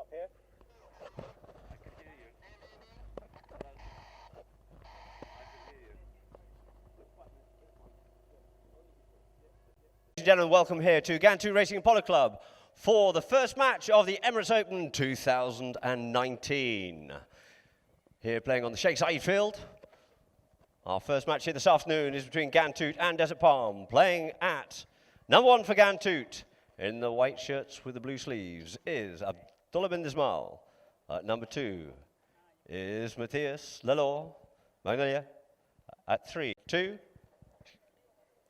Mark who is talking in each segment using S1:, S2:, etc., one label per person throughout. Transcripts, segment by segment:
S1: up here. I can hear you. Ladies and gentlemen, welcome here to Ghantoot Racing Polo Club for the first match of the Emirates Open 2019. Here playing on the Sheikh Zayed field. Our first match here this afternoon is between Ghantoot and Desert Palm, playing at number 1 for Ghantoot in the white shirts with the blue sleeves is Abdullah bin Dismal. At number 2 is Matthias Lalor, Magnolia. At 3, 2,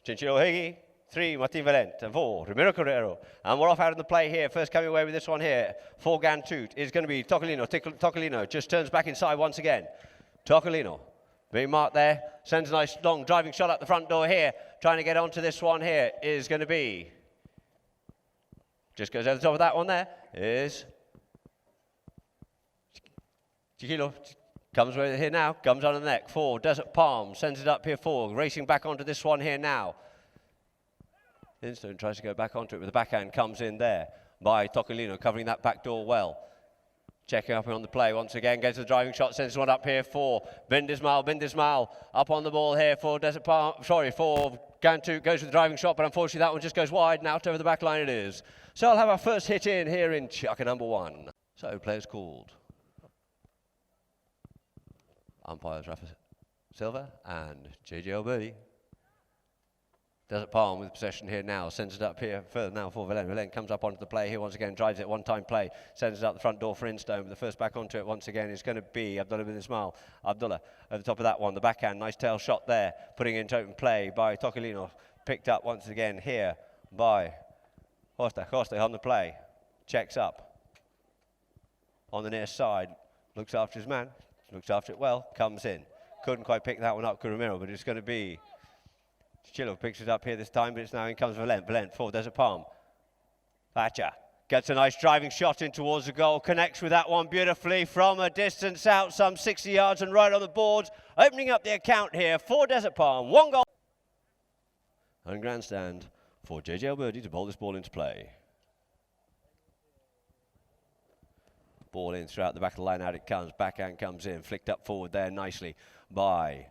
S1: Chinchillo Higgy. 3, Martin Valent, and 4, Ramiro Correro. And we're off out in the play here. First coming away with this one here for Ghantoot is going to be Tocolino. Tocolino just turns back inside once again. Tocolino being marked there. Sends a nice long driving shot up the front door here. Trying to get onto this one here is going to be... Just goes over the top of that one there. Is... Chiquilo comes with it here now. Comes on the neck. 4, Desert Palm. Sends it up here 4. Racing back onto this one here now. Instone tries to go back onto it with the backhand, comes in there by Tocolino, covering that back door well. Checking up on the play once again, gets the driving shot, sends one up here for Bin Dismal up on the ball here for Desert Palm, for Ghantoot, goes with the driving shot, but unfortunately that one just goes wide and out over the back line it is. So I'll have our first hit in here in Chaka number 1. So players called. Umpires Rafa Silva and JJ Alberti. Desert Palm with possession here now, sends it up here further now for Valent. Valent comes up onto the play here once again, drives it one-time play, sends it up the front door for Instone, but the first back onto it once again is going to be Abdullah bin Ismail. Abdullah at the top of that one, the backhand, nice tail shot there, putting into open play by Tocolino, picked up once again here by Costa on the play, checks up on the near side, looks after his man, looks after it well, comes in. Couldn't quite pick that one up, Curamiro, but it's going to be Chillo picks it up here this time, but it's now in comes Valent. Valent for Desert Palm. Thatcher gets a nice driving shot in towards the goal, connects with that one beautifully from a distance out, some 60 yards and right on the boards, opening up the account here for Desert Palm. 1 goal. And grandstand for JJ Alberti to bowl this ball into play. Ball in throughout the back of the line, out it comes, backhand comes in, flicked up forward there nicely by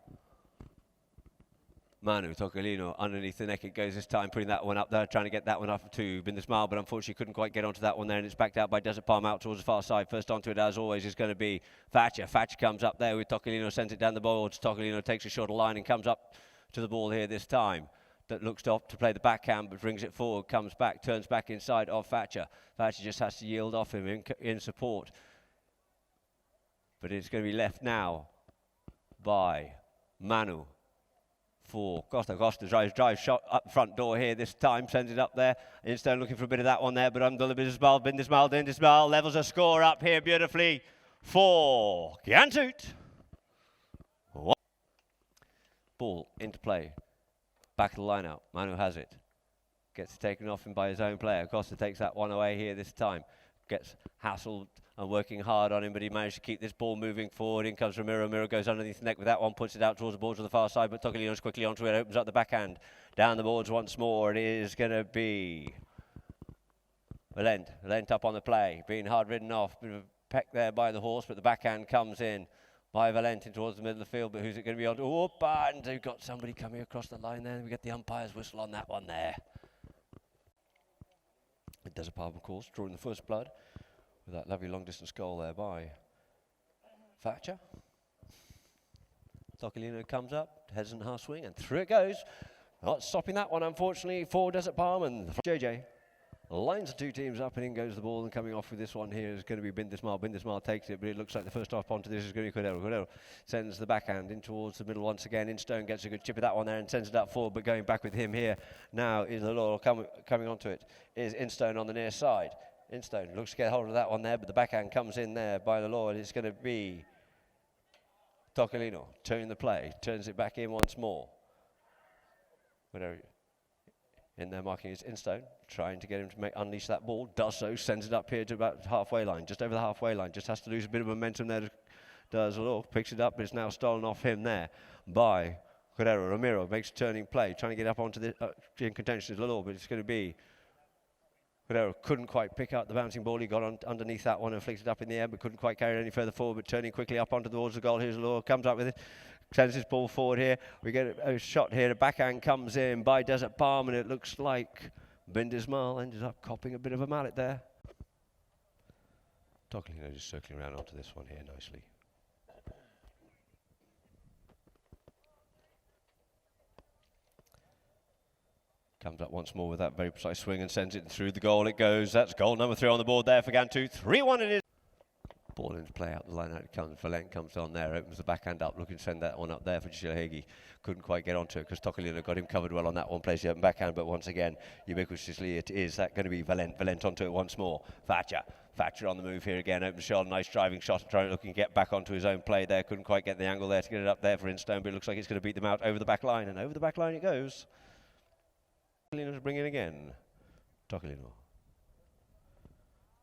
S1: Manu Tocolino. Underneath the neck it goes this time, putting that one up there, trying to get that one up to Bin Dismal, but unfortunately couldn't quite get onto that one there, and it's backed out by Desert Palm out towards the far side. First onto it, as always, is going to be Thatcher. Thatcher comes up there with Tocolino, sends it down the boards. Tocolino takes a shorter line and comes up to the ball here this time. That looks to play the backhand, but brings it forward, comes back, turns back inside of Thatcher. Thatcher just has to yield off him in support. But it's going to be left now by Manu. For Costa drives shot up front door here this time, sends it up there. Instone looking for a bit of that one there, but Abdullah bin Dismal levels a score up here beautifully for Ghantoot. Ball into play, back of the line out. Manu has it, gets taken off him by his own player. Costa takes that one away here this time, gets hassled and working hard on him, but he managed to keep this ball moving forward. In comes Ramiro. Ramiro goes underneath the neck with that one, puts it out towards the boards on the far side, but Tocolino's quickly onto it, opens up the backhand. Down the boards once more, it is going to be Valent. Valent up on the play, being hard ridden off. Bit of a peck there by the horse, but the backhand comes in by Valent in towards the middle of the field, but who's it going to be on? Oh, and we've got somebody coming across the line there. We get the umpire's whistle on that one there. It does a palm, of course, drawing the first blood with that lovely long-distance goal there by Thatcher. Tocolino comes up, heads and half swing, and through it goes. Not stopping that one, unfortunately, for Desert Palm. And JJ lines the two teams up, and in goes the ball. And coming off with this one here is going to be Bin Dismal. Bin Dismal takes it, but it looks like the first off onto this is going to be Cordero. Cordero sends the backhand in towards the middle once again. Instone gets a good chip of that one there and sends it up forward, but going back with him here now is Lalor. Coming onto it is Instone on the near side. Instone looks to get hold of that one there, but the backhand comes in there by Lalor, and it's going to be Tocolino turning the play, turns it back in once more. Whatever. In there marking is Instone, trying to get him to unleash that ball, does so, sends it up here to about the halfway line, just over the halfway line, just has to lose a bit of momentum there, does Lalor, picks it up, but it's now stolen off him there by Guerrero. Ramiro makes a turning play, trying to get up onto the in contention is Lalor, but it's going to be Cordero couldn't quite pick up the bouncing ball. He got on underneath that one and flicked it up in the air, but couldn't quite carry it any further forward. But turning quickly up onto towards the goal. Here's Law, comes up with it, sends his ball forward here. We get a shot here. A backhand comes in by Desert Palm, and it looks like Bindismal ended up copping a bit of a mallet there. Toccolino just circling around onto this one here nicely. Comes up once more with that very precise swing and sends it through the goal. It goes. That's goal number 3 on the board there for Ghantoot. 3-1 it is. Ball into play out the line. Out it comes. Valent comes on there. Opens the backhand up. Looking to send that one up there for Hegi. Couldn't quite get onto it because Toccolino got him covered well on that one. Plays the open backhand. But once again, ubiquitously it is that going to be Valent. Valent onto it once more. Thatcher on the move here again. Open shot. Nice driving shot. Trying looking to get back onto his own play there. Couldn't quite get the angle there to get it up there for Instone. But it looks like it's going to beat them out over the back line. And over the back line it goes. Toccolino to bring in again. Toccolino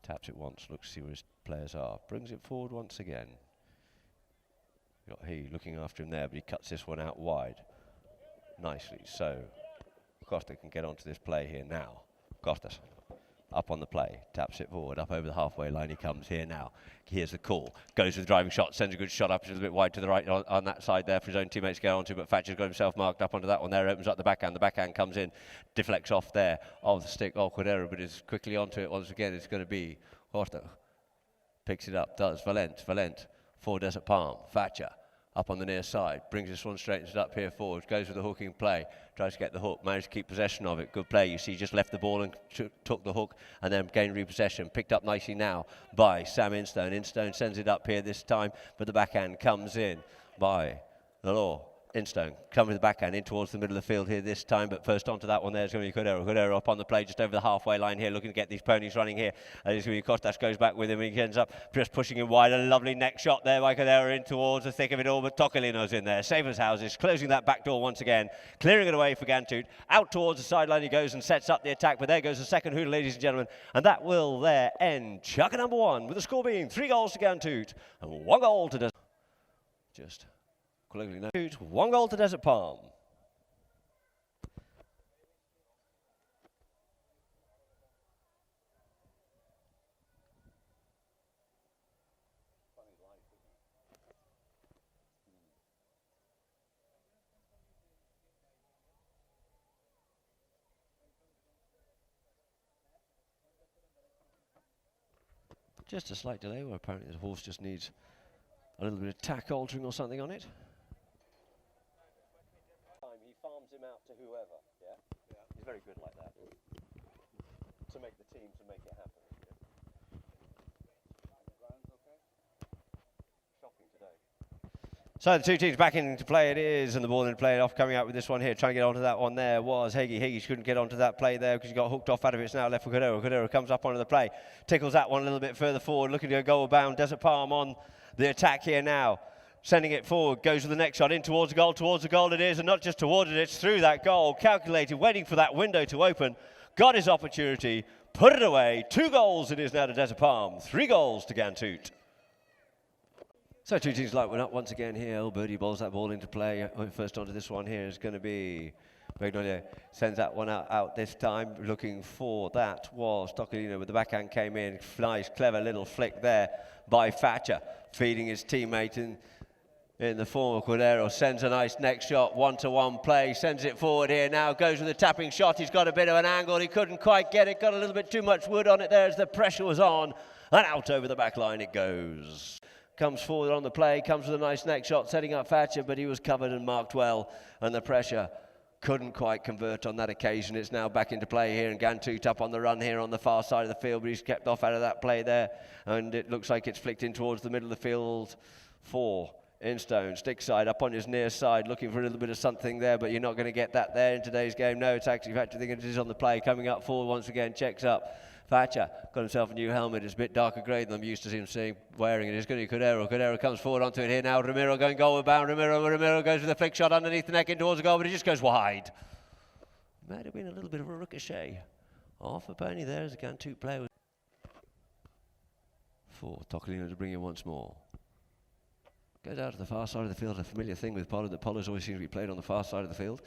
S1: taps it once, looks to see where his players are, brings it forward once again. Got he looking after him there, but he cuts this one out wide nicely. So Costa can get onto this play here now. Costa up on the play, taps it forward, up over the halfway line he comes here now. Here's the call, goes with the driving shot, sends a good shot up, just a bit wide to the right on that side there for his own teammates to get onto, but Thatcher's got himself marked up onto that one there, opens up the backhand comes in, deflects off there of the stick of Cordero, but is quickly onto it once again. It's going to be Costa. Picks it up, does Valent for Desert Palm, Thatcher up on the near side, brings this one, straightens it up here forward, goes with the hooking play, tries to get the hook, managed to keep possession of it. Good play, you see, just left the ball and took the hook and then gained repossession. Picked up nicely now by Sam Instone. Instone sends it up here this time, but the backhand comes in by the Law. Instone coming with the backhand in towards the middle of the field here this time, but first onto that one there is going to be Cordero. Cordero up on the play just over the halfway line here, looking to get these ponies running here. And it's going to be Costas goes back with him and he ends up just pushing him wide. A lovely neck shot there by Cordero in towards the thick of it all, but Toccolino's in there. Safe as houses, closing that back door once again, clearing it away for Ghantoot. Out towards the sideline he goes and sets up the attack, but there goes the second hoot, ladies and gentlemen, and that will there end Chukka number 1, with the score being 3 goals to Ghantoot and 1 goal to just 1 goal to Desert Palm. Just a slight delay where apparently the horse just needs a little bit of tack altering or something on it. He farms him out to whoever, yeah? He's very good like that. To make the team, to make it happen. Shocking today. So the two teams back into play it is, and the ball in play off, coming out with this one here, trying to get onto that one there was Hegi. Hegi couldn't get onto that play there because he got hooked off out of it. It's now left for Cordero. Cordero comes up onto the play, tickles that one a little bit further forward, looking to go goal bound. Desert Palm on the attack here now. Sending it forward, goes with the next shot in towards the goal it is, and not just towards it, it's through that goal, calculated, waiting for that window to open, got his opportunity, put it away. 2 goals it is now to Desert Palm, 3 goals to Ghantoot. So two teams like one up once again here. Old Birdie bowls that ball into play. First onto this one here is going to be Magnolia, sends that one out this time, looking for that was Toccolino with the backhand came in, nice clever little flick there by Thatcher, feeding his teammate in the form of Cordero, sends a nice next shot, 1-to-1 play, sends it forward here now, goes with a tapping shot. He's got a bit of an angle, he couldn't quite get it, got a little bit too much wood on it there as the pressure was on, and out over the back line it goes. Comes forward on the play, comes with a nice neck shot, setting up Thatcher, but he was covered and marked well, and the pressure couldn't quite convert on that occasion. It's now back into play here, and Ghantoot up on the run here on the far side of the field, but he's kept off out of that play there, and it looks like it's flicked in towards the middle of the field for Instone. Stick side up on his near side, looking for a little bit of something there, but you're not going to get that there in today's game. No, it's actually Thatcher thinking it is on the play, coming up forward once again, checks up. Thatcher got himself a new helmet. It's a bit darker grey than I'm used to him seeing wearing it. It's going to be Cordero. Cordero comes forward onto it here now. Ramiro going goal bound. Ramiro goes with a flick shot underneath the neck in towards the goal, but it just goes wide. Might have been a little bit of a ricochet off a pony there as a Ghantoot player. For Toccolino to bring in once more. Goes out to the far side of the field, a familiar thing with Pollard, that Pollard's always seems to be played on the far side of the field.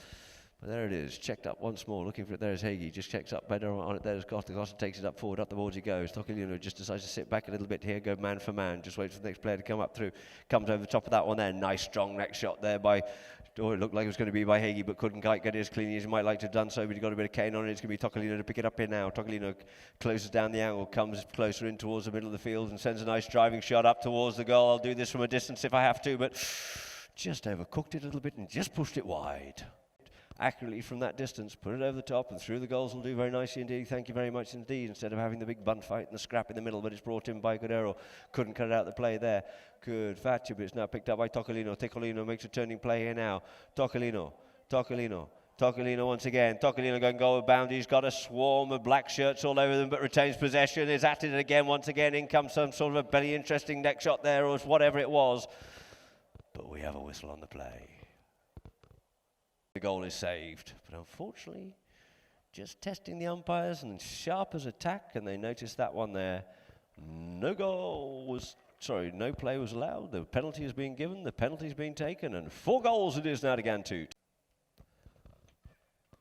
S1: But there it is, checked up once more, looking for it. There's Hagee, just checks up better on it. There's Costa. Costa takes it up forward, up the boards he goes. Tocolino just decides to sit back a little bit here, go man for man. Just waits for the next player to come up through. Comes over the top of that one there. Nice strong neck shot there by, oh, it looked like it was going to be by Hagee, but couldn't quite get it as cleanly as he might like to have done so. But he got a bit of cane on it. It's going to be Tocolino to pick it up here now. Tocolino closes down the angle, comes closer in towards the middle of the field and sends a nice driving shot up towards the goal. I'll do this from a distance if I have to, but just overcooked it a little bit and just pushed it wide. Accurately from that distance, put it over the top and through the goals will do very nicely indeed. Thank you very much indeed. Instead of having the big bunt fight and the scrap in the middle, but it's brought in by Cordero. Couldn't cut it out the play there. Good Thatcher, but it's now picked up by Tocolino. Tocolino makes a turning play here now. Tocolino once again. Tocolino going goal bound. He's got a swarm of black shirts all over them, but retains possession. Is at it again once again. In comes some sort of a very interesting neck shot there, or whatever it was. But we have a whistle on the play. The goal is saved, but unfortunately, just testing the umpires and sharp as a tack, and they noticed that one there. No play was allowed. The penalty is being given, the penalty is being taken, and 4 goals it is now to Ghantoot.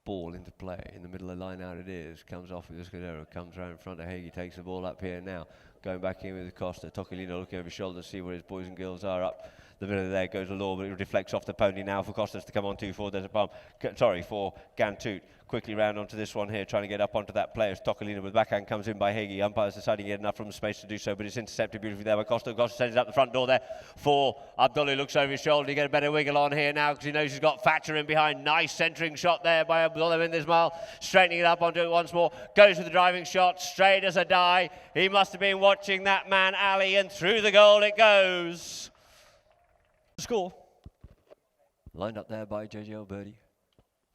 S1: Ball into play in the middle of the line out it is. Comes off with Escudero, comes around in front of Hagee, takes the ball up here now. Going back in with Costa. Tocolino looking over his shoulder to see where his boys and girls are up. The middle of there goes the law, but it deflects off the pony now for Costas to come on 2-4. There's a bomb. For Ghantoot. Quickly round onto this one here, trying to get up onto that player. Tocolino with backhand comes in by Hagee. Umpires deciding to get enough from the space to do so, but it's intercepted beautifully there by Costa. Costa sends it up the front door there for Abdullah. Looks over his shoulder to get a better wiggle on here now because he knows he's got Thatcher in behind. Nice centering shot there by Abdullah in this mile. Straightening it up onto it once more. Goes with the driving shot, straight as a die. He must have been watching that man, Ali, and through the goal it goes. Score. Lined up there by JJ Birdie.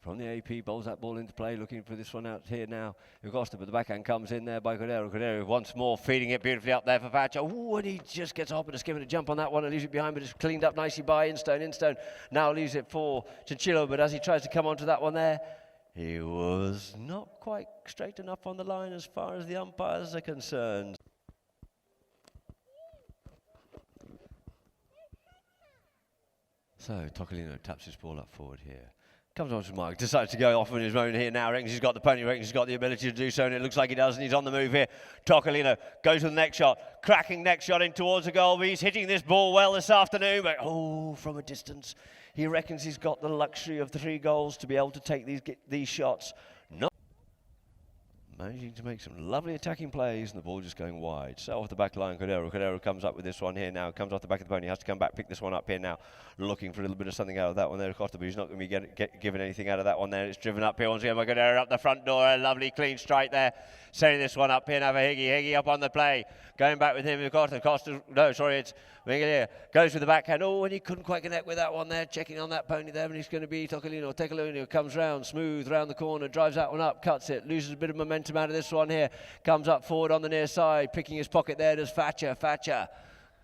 S1: From the AP, bowls that ball into play, looking for this one out here now. Costa, but the backhand comes in there by Cordero. Cordero once more feeding it beautifully up there for Thatcher. Ooh, and he just gets up and just giving a jump on that one and leaves it behind, but it's cleaned up nicely by Instone. Now leaves it for Chinchillo, but as he tries to come onto that one there, he was not quite straight enough on the line as far as the umpires are concerned. So Tocolino taps his ball up forward here. Comes on to Mike, decides to go off on his own here now. Reckons he's got the pony, reckons he's got the ability to do so, and it looks like he does, and he's on the move here. Tocolino goes with the next shot, cracking next shot in towards the goal. But he's hitting this ball well this afternoon, but from a distance. He reckons he's got the luxury of 3 goals to be able to take these shots. Not managing to make some lovely attacking plays, and the ball just going wide. So off the back line, Cordero comes up with this one here now. Comes off the back of the pony, has to come back, pick this one up here now. Looking for a little bit of something out of that one there, Costa, but he's not going to be given anything out of that one there. It's driven up here once again by Cordero up the front door. A lovely clean strike there. Sending this one up here now for Hagee. Hagee up on the play. Going back with him, it's Miguel goes with the backhand. And he couldn't quite connect with that one there. Checking on that pony there, and he's going to be Tocolino. Tocolino comes round, smooth round the corner, drives that one up, cuts it, loses a bit of momentum out of this one here. Comes up forward on the near side, picking his pocket there. Does Thatcher.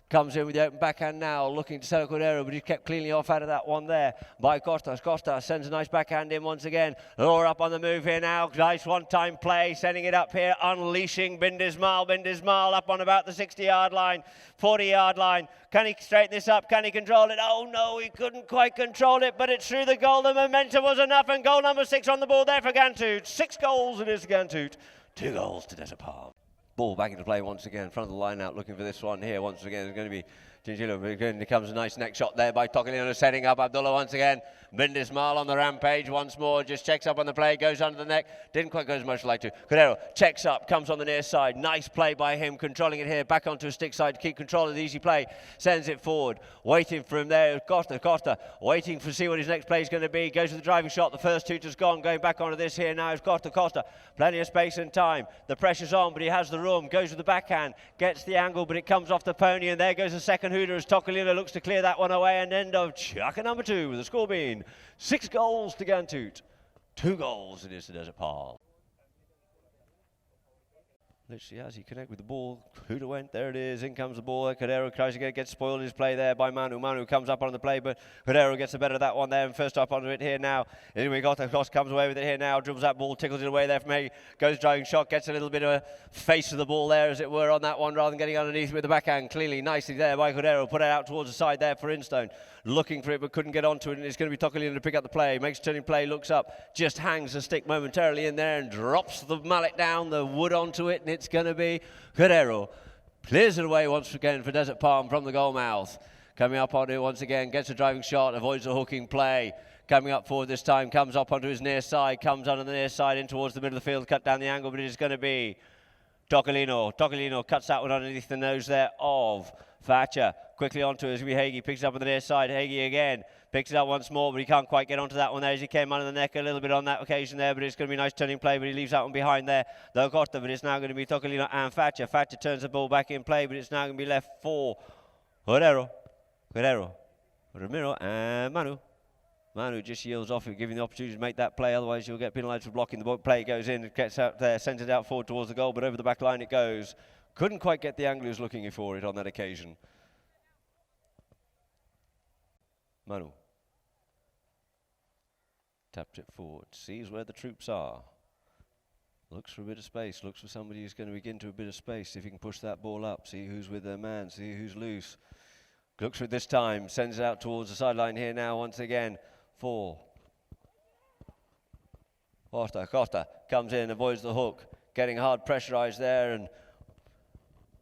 S1: Comes in with the open backhand now, looking to settle Cordero, but he's kept cleanly off out of that one there by Costa. Costa sends a nice backhand in once again. Law up on the move here now. Nice one-time play, sending it up here, unleashing Bindismal. Bindismal up on about the 60-yard line, 40-yard line. Can he straighten this up? Can he control it? Oh, no, he couldn't quite control it, but it's through the goal. The momentum was enough, and goal number 6 on the board there for Ghantoot. 6 goals it is for Ghantoot. 2 goals to Desert Palm. Ball back into play once again, front of the line out, looking for this one here. Once again, it's going to be Chinchillo. Again, comes a nice neck shot there by Tocolino, setting up Abdullah once again. Bindismal on the rampage once more, just checks up on the play, goes under the neck. Didn't quite go as much as like to. Cordero checks up, comes on the near side. Nice play by him, controlling it here, back onto a stick side to keep control of the easy play. Sends it forward, waiting for him there. Costa, waiting to see what his next play is going to be. Goes with the driving shot, the first tutor's gone. Going back onto this here now is Costa. Plenty of space and time. The pressure's on, but he has the room. Goes with the backhand, gets the angle, but it comes off the pony, and there goes the second hooter as Tocolino looks to clear that one away, and end of chaka number 2 with the score being 6 goals to Ghantoot. 2 goals it is to Desert Palm. Literally, as he connect with the ball, Huda went, there it is, in comes the ball, Cordero tries to get spoiled his play there by Manu. Manu comes up on the play, but Cordero gets the better of that one there, and first up onto it here now. Here we got the cross, comes away with it here now, dribbles that ball, tickles it away there from me, goes driving shot, gets a little bit of a face of the ball there, as it were, on that one, rather than getting underneath with the backhand, cleanly, nicely there by Cordero, put it out towards the side there for Instone. Looking for it, but couldn't get onto it, and it's going to be Tocolino to pick up the play, makes a turning play, looks up, just hangs the stick momentarily in there, and drops the mallet down, the wood onto it, and it's going to be Cordero. Clears it away once again for Desert Palm from the goal mouth. Coming up onto it once again, gets a driving shot, avoids the hooking play. Coming up forward this time, comes up onto his near side, comes onto the near side in towards the middle of the field, cut down the angle, but it is going to be Tocolino. Tocolino cuts that one underneath the nose there of Thatcher. Quickly onto it as we Hagee picks it up on the near side. Hagee again picks it up once more, but he can't quite get onto that one there as he came under the neck a little bit on that occasion there, but it's going to be a nice turning play, but he leaves that one behind there. Though Costa, but it's now going to be Tocolino and Thatcher. Thatcher turns the ball back in play, but it's now going to be left for Cordero, Ramiro and Manu. Manu just yields off, giving the opportunity to make that play, otherwise you'll get penalised for blocking the ball. Play goes in, gets out there, sends it out forward towards the goal, but over the back line it goes. Couldn't quite get the angle he was looking for it on that occasion. Manu tapped it forward, sees where the troops are, looks for a bit of space, looks for somebody who's going to begin to a bit of space, see if he can push that ball up, see who's with their man, see who's loose. Looks for it this time, sends it out towards the sideline here now once again for Costa. Costa comes in, avoids the hook, getting hard pressurised there, and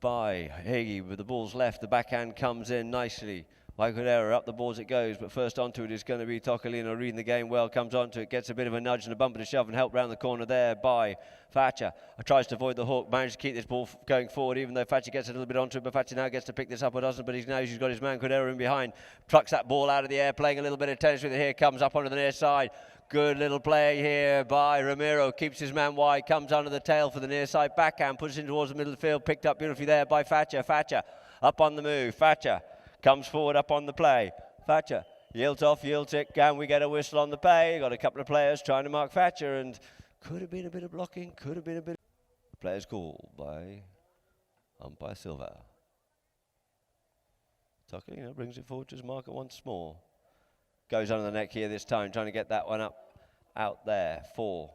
S1: by Hagee with the ball's left, the backhand comes in nicely. By Cordero, up the ball as it goes, but first onto it is going to be Tocolino, reading the game well, comes onto it, gets a bit of a nudge and a bump and a shove and help round the corner there by Thatcher. Tries to avoid the hook, manages to keep this ball going forward, even though Thatcher gets a little bit onto it, but Thatcher now gets to pick this up or doesn't, but he knows he's got his man Cordero in behind, trucks that ball out of the air, playing a little bit of tennis with it here, comes up onto the near side. Good little play here by Ramiro, keeps his man wide, comes under the tail for the near side backhand, puts it towards the middle of the field, picked up beautifully there by Thatcher. Thatcher up on the move, Thatcher comes forward up on the play. Thatcher yields off, yields it. Can we get a whistle on the play? Got a couple of players trying to mark Thatcher, and could have been a bit of blocking, could have been a bit. Players called by umpire Silva. Tocolino brings it forward to his marker once more. Goes under the neck here this time, trying to get that one up out there for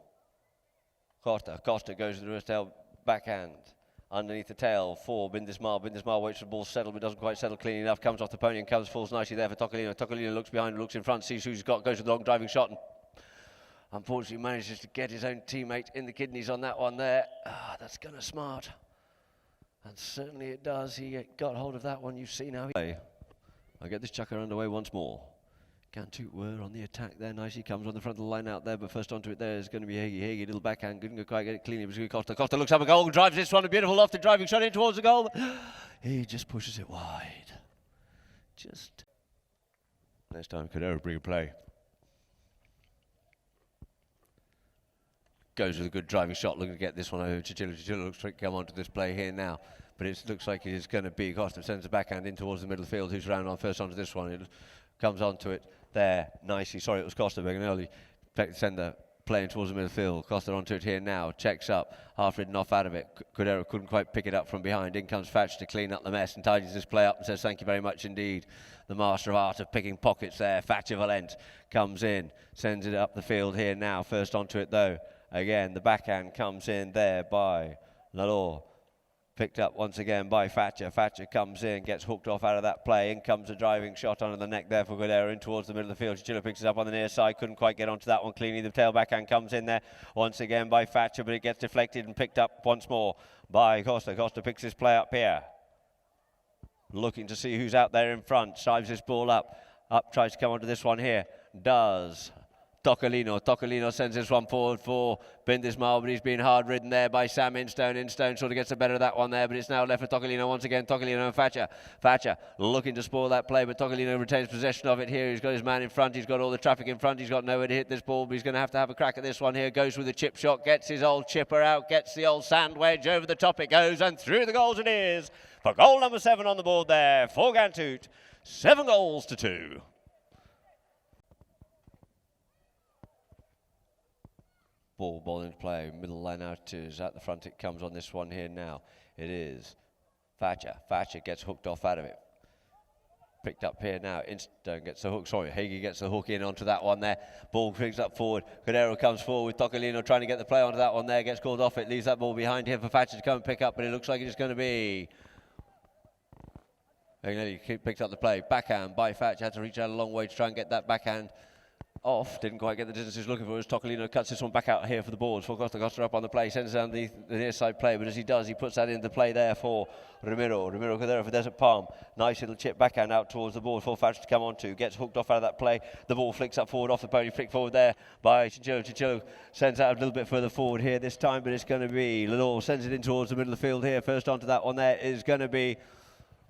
S1: Costa. Costa goes to the wrist tail backhand. Underneath the tail for Bindismar. Bindismar waits for the ball to settle, but doesn't quite settle clean enough. Comes off the pony and falls nicely there for Tocolino. Tocolino looks behind, looks in front, sees who he's got, goes with the long driving shot, and unfortunately manages to get his own teammate in the kidneys on that one there. That's going to smart. And certainly it does. He got hold of that one. You see now. I get this chucker underway once more. Ghantoot were on the attack there. Nicely comes on the front of the line out there, but first onto it there is going to be Hagee. Hagee, little backhand, couldn't quite get it cleanly. It was Costa. Costa looks up a goal, drives this one, a beautiful lofted driving shot in towards the goal. He just pushes it wide. Just. Next time, Cordero bring a play. Goes with a good driving shot, looking to get this one over. Chichilla looks to come onto this play here now, but it looks like it is going to be Costa. Sends the backhand in towards the middle of the field. Who's round on first onto this one? It comes onto it there nicely. Sorry, it was Costa Beganelli. Send the playing towards the middle field. Costa onto it here now. Checks up. Half ridden off out of it. Cordero couldn't quite pick it up from behind. In comes Thatcher to clean up the mess and tidies this play up and says thank you very much indeed. The master of art of picking pockets there. Thatcher Valent comes in. Sends it up the field here now. First onto it though. Again, the backhand comes in there by Lalor. Picked up once again by Thatcher. Thatcher comes in, gets hooked off out of that play. In comes a driving shot under the neck there for Cordero in towards the middle of the field. Chichilla picks it up on the near side. Couldn't quite get onto that one cleanly. The tail backhand comes in there once again by Thatcher, but it gets deflected and picked up once more by Costa. Costa picks his play up here. Looking to see who's out there in front. Shives this ball up. Up, tries to come onto this one here. Does. Tocolino sends this one forward for Bindismar, but he's been hard ridden there by Sam Instone. Instone sort of gets the better of that one there, but it's now left for Tocolino once again. Tocolino and Thatcher. Thatcher looking to spoil that play, but Tocolino retains possession of it here. He's got his man in front. He's got all the traffic in front. He's got nowhere to hit this ball, but he's going to have a crack at this one here. Goes with the chip shot, gets his old chipper out, gets the old sand wedge over the top. It goes, and through the goals it is for goal number 7 on the board there for Ghantoot. 7 goals to 2. Ball into play. Middle line out is at the front. It comes on this one here now. It is Thatcher. Thatcher gets hooked off out of it. Picked up here now. Instone gets the hook. Sorry, Hagee gets the hook in onto that one there. Ball picks up forward. Cordero comes forward with Tocolino trying to get the play onto that one there. Gets called off. It leaves that ball behind here for Thatcher to come and pick up, but it looks like it's going to be Agnelli picked up the play. Backhand by Thatcher. Had to reach out a long way to try and get that backhand off. Didn't quite get the distance he was looking for. As Tocolino cuts this one back out here for the boards. For Costa up on the play. Sends down the near side play. But as he does, he puts that into play there for Ramiro Cordero for Desert Palm. Nice little chip backhand out towards the board for Thatcher to come onto. Gets hooked off out of that play. The ball flicks up forward off the pony. Flick forward there by Chinchillo. Chinchillo sends out a little bit further forward here this time. But it's going to be Lenore sends it in towards the middle of the field here. First onto that one there is going to be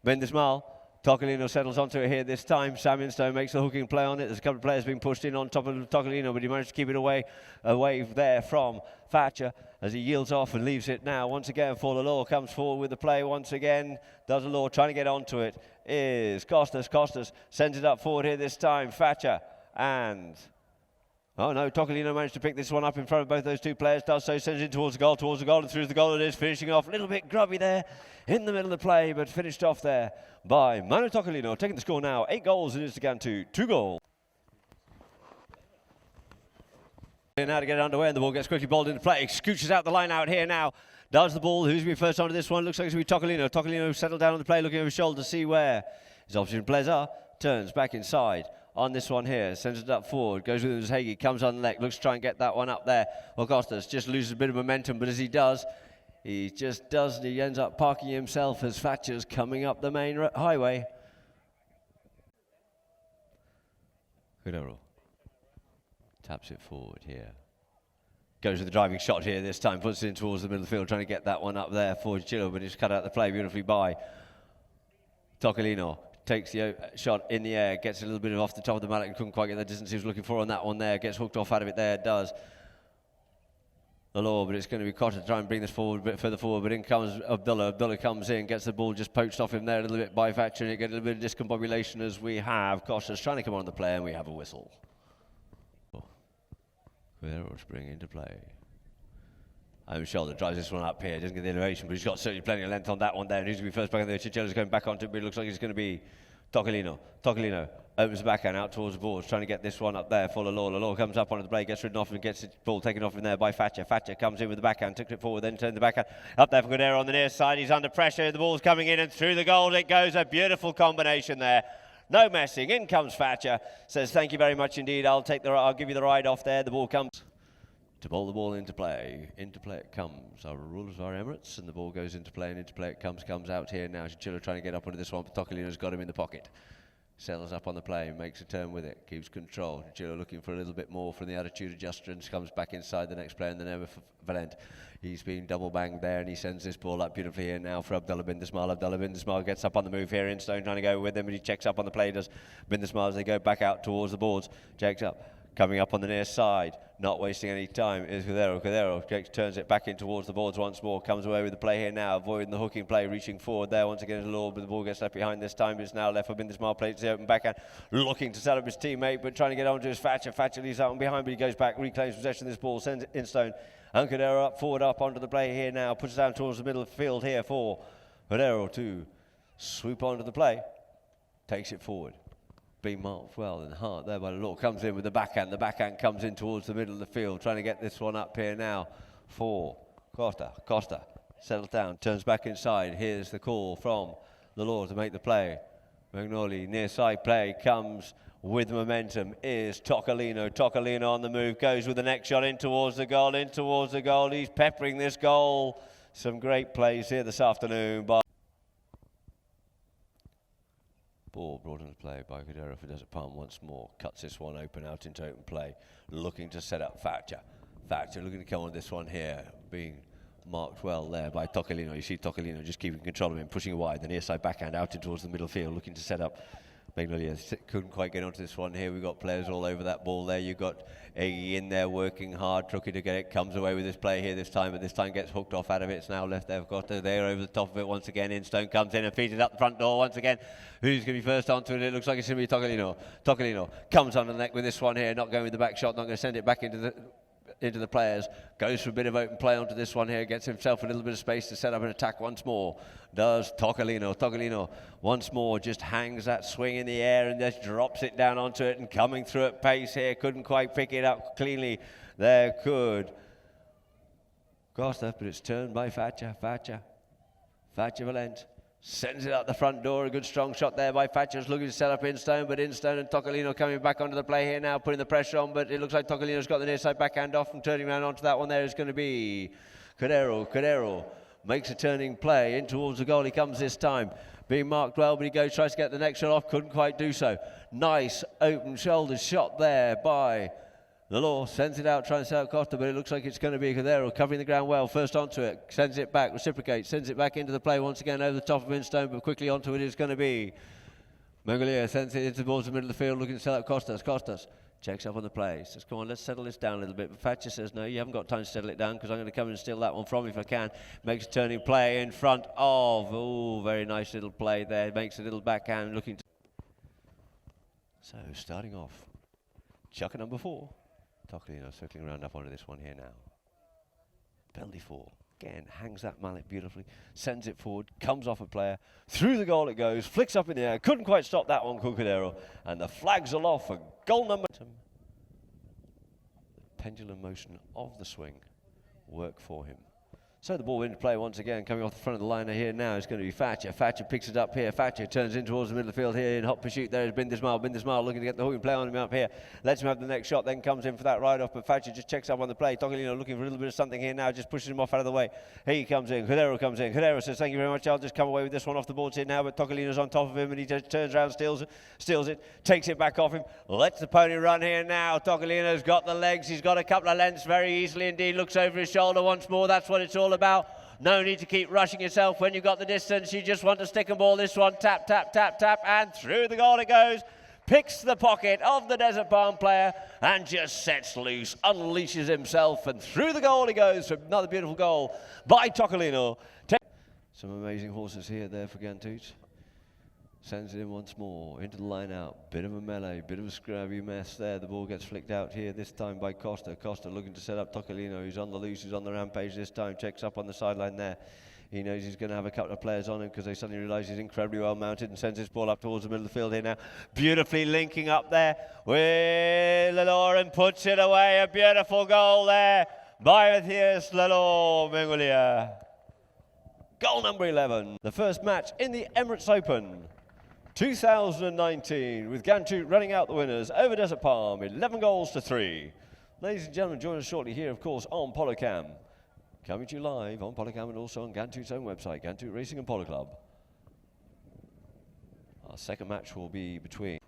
S1: Bendismal. Tocolino settles onto it here this time. Sam Instone makes the hooking play on it. There's a couple of players being pushed in on top of Tocolino, but he managed to keep it away there from Thatcher as he yields off and leaves it now. Once again, for the law comes forward with the play once again. Does the law trying to get onto it is Costas. Costas sends it up forward here this time. Thatcher and oh no, Tocolino managed to pick this one up in front of both those two players. Does so, sends it towards the goal, and through the goal it is. Finishing off a little bit grubby there in the middle of the play, but finished off there by Manu Tocolino. Taking the score now, 8 goals and it's to Ghantoot, 2 goals. Now to get it underway and the ball gets quickly bowled into play. Scooches out the line out here now. Does the ball, who's going to be first onto this one? Looks like it's going to be Tocolino. Tocolino settled down on the play, looking over his shoulder to see where his opposition players are. Turns back inside on this one here, sends it up forward, goes with his Hagee, comes on the leg, looks to try and get that one up there. Well, Costas just loses a bit of momentum, but as he does, he ends up parking himself as Thatcher's coming up the main highway. Cordero taps it forward here. Goes with the driving shot here this time, puts it in towards the middle of the field, trying to get that one up there for Chilo, but it's cut out the play beautifully by Tocolino. Takes the shot in the air, gets a little bit off the top of the mallet and couldn't quite get the distance he was looking for on that one there. Gets hooked off out of it there, does the law, but it's going to be Cotter to try and bring this forward a bit further forward, but in comes Abdullah. Abdullah comes in, gets the ball just poached off him there a little bit by Thatcher, and you get a little bit of discombobulation as we have Costas trying to come on the play, and we have a whistle. Cordero spring into play. Shoulder drives this one up here, doesn't get the innovation, but he's got certainly plenty of length on that one there, and who's going to be first back in there? Chinchillo's going back onto it, but it looks like it's going to be Tocolino. Tocolino opens the backhand out towards the boards, trying to get this one up there for Law. Law comes up onto the play, gets ridden off and gets the ball taken off in there by Thatcher. Thatcher comes in with the backhand, took it forward, then turned the backhand up there for Cordero on the near side. He's under pressure, the ball's coming in and through the goal it goes. A beautiful combination there. No messing, in comes Thatcher, says thank you very much indeed, I'll give you the ride off there. The ball comes to bowl the ball into play. Into play it comes. Our rulers of our Emirates, and the ball goes into play, and into play it comes out here now. Chinchillo trying to get up onto this one, but Tocolino's got him in the pocket. Settles up on the play, makes a turn with it, keeps control. Chinchillo looking for a little bit more from the attitude adjuster and comes back inside the next player, and then over for Valent. He's been double banged there, and he sends this ball up beautifully here now for Abdullah Bindismal. Abdullah Bindismal gets up on the move here. Instone trying to go with him, but he checks up on the play, does Bindismal as they go back out towards the boards. Checks up. Coming up on the near side, not wasting any time, is Cordero. Cordero turns it back in towards the boards once more, comes away with the play here now, avoiding the hooking play, reaching forward there once again as Law, but the ball gets left behind this time. It's now left for Bindismal, plays the open backhand, looking to set up his teammate, but trying to get onto his Thatcher. Thatcher leaves out on behind, but he goes back, reclaims possession of this ball, sends it in Stone. And Cordero up forward, up onto the play here now, puts it down towards the middle of the field here for Cordero to swoop onto the play, takes it forward. Being marked well and hard there by the law. Comes in with the backhand. The backhand comes in towards the middle of the field, trying to get this one up here now for Costa. Costa settles down, turns back inside. Here's the call from the law to make the play. Magnoli, near side play, comes with momentum, is Tocolino. Tocolino on the move, goes with the next shot in towards the goal, He's peppering this goal. Some great plays here this afternoon by ball brought into play by Cordero for Desert Palm once more. Cuts this one open out into open play. Looking to set up Thatcher. Thatcher looking to come on this one here. Being marked well there by Tocolino. You see Tocolino just keeping control of him, pushing wide. The near side backhand out in towards the middle field. Looking to set up. Magnolia couldn't quite get onto this one here. We've got players all over that ball there. You've got Aggie in there working hard, looking to get it. Comes away with this play here this time, but this time gets hooked off out of it. It's now left there. Costa there over the top of it once again. Instone comes in and feeds it up the front door once again. Who's going to be first onto it? It looks like it's going to be Tocolino. Tocolino comes on the neck with this one here, not going with the back shot, not going to send it back into the into the players, goes for a bit of open play onto this one here, gets himself a little bit of space to set up an attack once more. Does Tocolino. Tocolino once more just hangs that swing in the air and just drops it down onto it, and coming through at pace here, couldn't quite pick it up cleanly. There could Costa, but it's turned by Thatcher. Thatcher Valent sends it out the front door. A good strong shot there by Thatcher's looking to set up Instone, but Instone and Tocolino coming back onto the play here now, putting the pressure on, but it looks like Tocolino's got the near side backhand off, and turning around onto that one there is going to be Cadero. Cadero makes a turning play in towards the goal. He comes this time, being marked well, but he goes, tries to get the next shot off, couldn't quite do so. Nice open shoulder shot there by the Law, sends it out, trying to set out Costa, but it looks like it's going to be Cadero covering the ground well. First onto it, sends it back, reciprocates, sends it back into the play once again over the top of Instone, but quickly onto it is going to be Mengolier. Sends it into towards the middle of the field, looking to sell out Costas. Costas checks up on the play, says, come on, let's settle this down a little bit. But Thatcher says, no, you haven't got time to settle it down, because I'm going to come and steal that one from you if I can. Makes a turning play in front of, oh, very nice little play there. Makes a little backhand looking to. So starting off, chucker number 4. Tocolino circling around up onto this one here now. Penalty 4. Again, hangs that mallet beautifully, sends it forward, comes off a player, through the goal it goes, flicks up in the air, couldn't quite stop that one, Cucadero, and the flags are off for goal number. The pendulum motion of the swing work for him. So the ball into play once again, coming off the front of the line here now is going to be Thatcher. Thatcher picks it up here. Thatcher turns in towards the middle of the field here in hot pursuit. There is Bindismal. Bindismal looking to get the hooking play on him up here. Lets him have the next shot, then comes in for that ride-off, but Thatcher just checks up on the play. Tocolino looking for a little bit of something here now, just pushes him off out of the way. He comes in. Cadero comes in. Cadero says, thank you very much. I'll just come away with this one off the boards here now, but Tocolino's on top of him, and he just turns around, steals it, takes it back off him, lets the pony run here now. Tocolino's got the legs. He's got a couple of lengths very easily indeed. Looks over his shoulder once more. That's what it's all about. No need to keep rushing yourself when you've got the distance. You just want to stick and ball this one. Tap, tap, tap, tap, and through the goal it goes. Picks the pocket of the Desert Palm player and just sets loose, unleashes himself, and through the goal he goes for another beautiful goal by Tocolino. Some amazing horses here there for Ghantoot. Sends it in once more, into the line out. Bit of a melee, bit of a scrabby mess there. The ball gets flicked out here, this time by Costa. Costa looking to set up Tocolino, who's on the loose, who's on the rampage this time. Checks up on the sideline there. He knows he's going to have a couple of players on him because they suddenly realise he's incredibly well mounted, and sends his ball up towards the middle of the field here now. Beautifully linking up there with Lalore and puts it away. A beautiful goal there by Matthias Lalore Mengolier. Goal number 11. The first match in the Emirates Open 2019, with Ghantoot running out the winners over Desert Palm, 11 goals to 3. Ladies and gentlemen, join us shortly here, of course, on Polocam. Coming to you live on Polocam and also on Ghantoot's own website, Ghantoot Racing and Polo Club. Our second match will be between